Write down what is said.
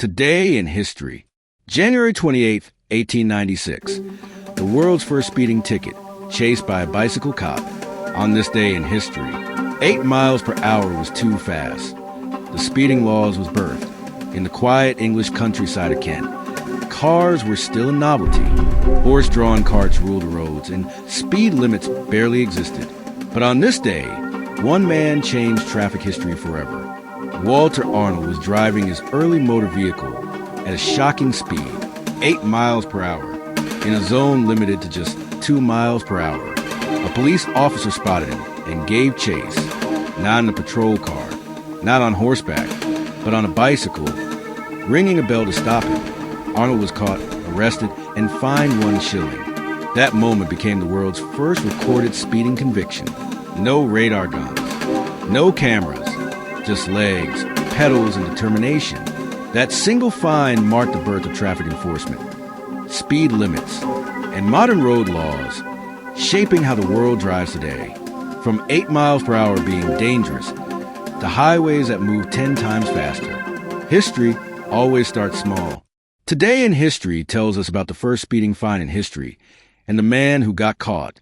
Today in history, January 28th, 1896, the world's first speeding ticket, chased by a bicycle cop. On this day in history, 8 miles per hour was too fast. The speeding laws was birthed in the quiet English countryside of Kent. Cars were still a novelty. Horse-drawn carts ruled the roads, and speed limits barely existed. But on this day, one man changed traffic history forever. Walter Arnold was driving his early motor vehicle at a shocking speed, 8 miles per hour, in a zone limited to just 2 miles per hour. A police officer spotted him and gave chase, not in a patrol car, not on horseback, but on a bicycle. Ringing a bell to stop him, Arnold was caught, arrested, and fined 1 shilling. That moment became the world's first recorded speeding conviction. No radar guns, no cameras, just legs, pedals, and determination. That single fine marked the birth of traffic enforcement, speed limits, and modern road laws, shaping how the world drives today. From 8 miles per hour being dangerous to highways that move 10 times faster. History always starts small. Today in history tells us about the first speeding fine in history and the man who got caught.